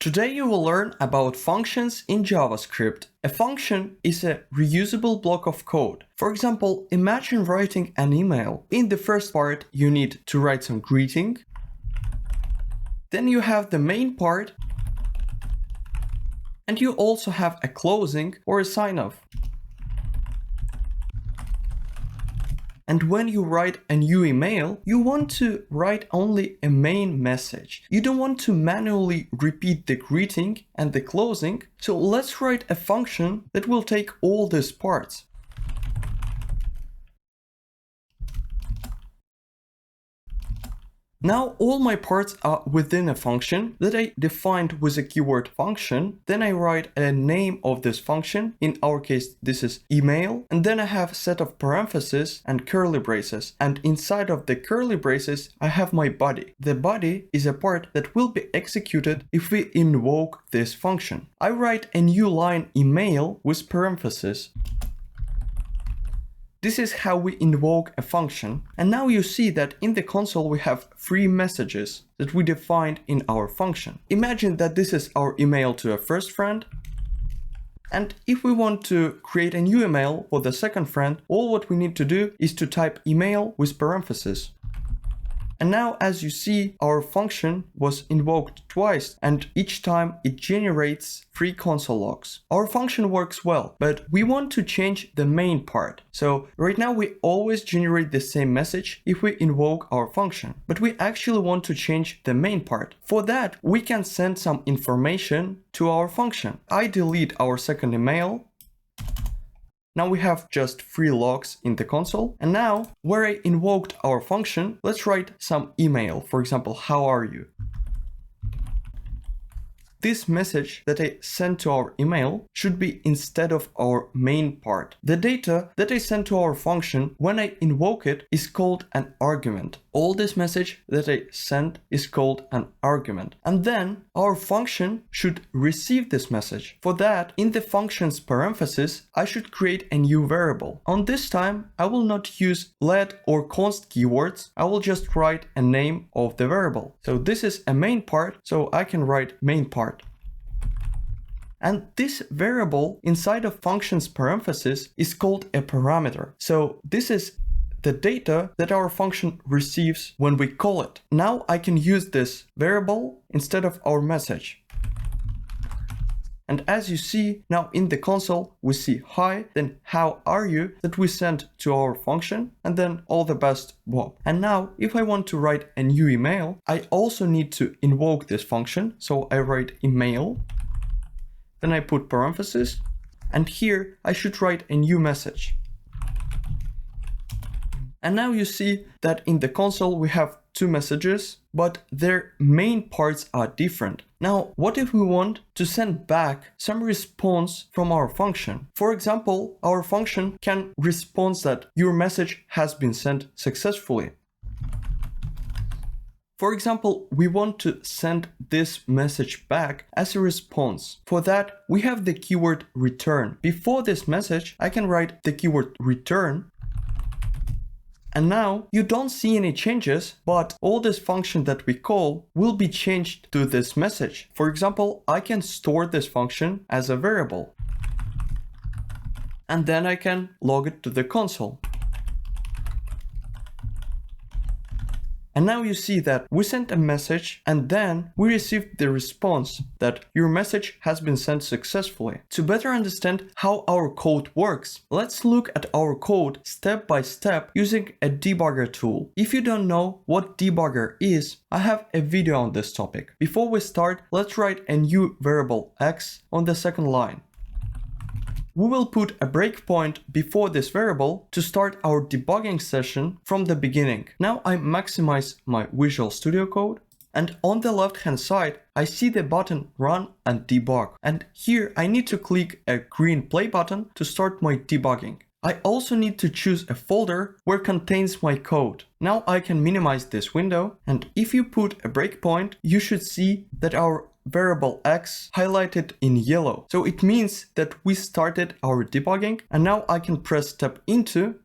Today you will learn about functions in JavaScript. A function is a reusable block of code. For example, imagine writing an email. In the first part, you need to write some greeting. Then you have the main part. And you also have a closing or a sign-off. And when you write a new email, you want to write only a main message. You don't want to manually repeat the greeting and the closing. So let's write a function that will take all these parts. Now all my parts are within a function that I defined with a keyword function. Then I write a name of this function. In our case, this is email. And then I have a set of parentheses and curly braces. And inside of the curly braces, I have my body. The body is a part that will be executed if we invoke this function. I write a new line email with parentheses. This is how we invoke a function. And now you see that in the console we have 3 messages that we defined in our function. Imagine that this is our email to a first friend. And if we want to create a new email for the second friend, all what we need to do is to type email with parentheses. And now, as you see, our function was invoked twice, and each time it generates 3 console logs. Our function works well, but we want to change the main part. So right now we always generate the same message if we invoke our function, but we actually want to change the main part. For that, we can send some information to our function. I delete our second email. Now we have just 3 logs in the console. And now, where I invoked our function, let's write some email. For example, how are you? This message that I sent to our email should be instead of our main part. The data that I send to our function when I invoke it is called an argument. All this message that I sent is called an argument. And then our function should receive this message. For that, in the function's parentheses, I should create a new variable. On this time, I will not use let or const keywords. I will just write a name of the variable. So this is a main part, so I can write main part. And this variable inside of function's parentheses is called a parameter. So this is the data that our function receives when we call it. Now I can use this variable instead of our message. And as you see, now in the console, we see hi, then how are you that we sent to our function, and then all the best, Bob. And now if I want to write a new email, I also need to invoke this function. So I write email. Then I put parentheses, and here I should write a new message. And now you see that in the console we have 2 messages, but their main parts are different. Now, what if we want to send back some response from our function? For example, our function can respond that your message has been sent successfully. For example, we want to send this message back as a response. For that, we have the keyword return. Before this message, I can write the keyword return. And now you don't see any changes, but all this function that we call will be changed to this message. For example, I can store this function as a variable. And then I can log it to the console. And now you see that we sent a message and then we received the response that your message has been sent successfully. To better understand how our code works, let's look at our code step by step using a debugger tool. If you don't know what debugger is, I have a video on this topic. Before we start, let's write a new variable x on the second line. We will put a breakpoint before this variable to start our debugging session from the beginning. Now I maximize my Visual Studio Code, and on the left hand side I see the button Run and Debug. And here I need to click a green play button to start my debugging. I also need to choose a folder where contains my code. Now I can minimize this window, and if you put a breakpoint, you should see that our variable x highlighted in yellow. So it means that we started our debugging, and now I can press tab into,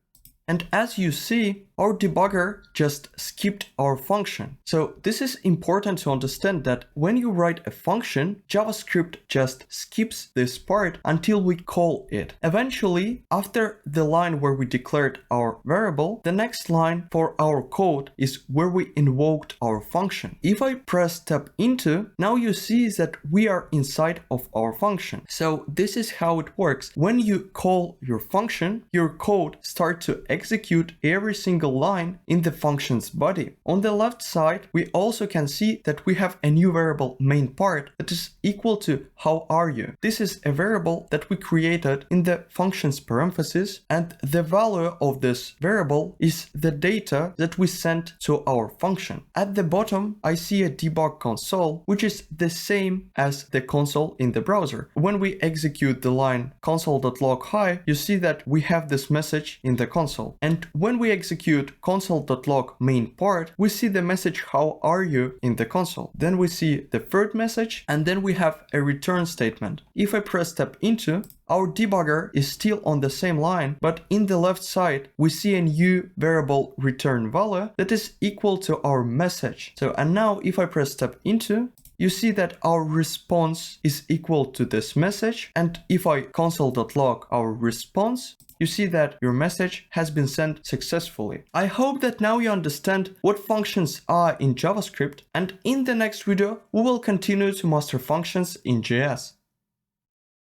and as you see, our debugger just skipped our function. So this is important to understand that when you write a function, JavaScript just skips this part until we call it. Eventually, after the line where we declared our variable, the next line for our code is where we invoked our function. If I press tab into, now you see that we are inside of our function. So this is how it works. When you call your function, your code starts to execute every single line in the function's body. On the left side, we also can see that we have a new variable main part that is equal to how are you. This is a variable that we created in the function's parentheses, and the value of this variable is the data that we sent to our function. At the bottom, I see a debug console, which is the same as the console in the browser. When we execute the line console.log hi, you see that we have this message in the console. And when we execute console.log main part, we see the message how are you in the console. Then we see the third message, and then we have a return statement. If I press tab into, our debugger is still on the same line, but in the left side, we see a new variable return value that is equal to our message. So, and now if I press tab into, you see that our response is equal to this message. And if I console.log our response, you see that your message has been sent successfully. I hope that now you understand what functions are in JavaScript, and in the next video, we will continue to master functions in JS.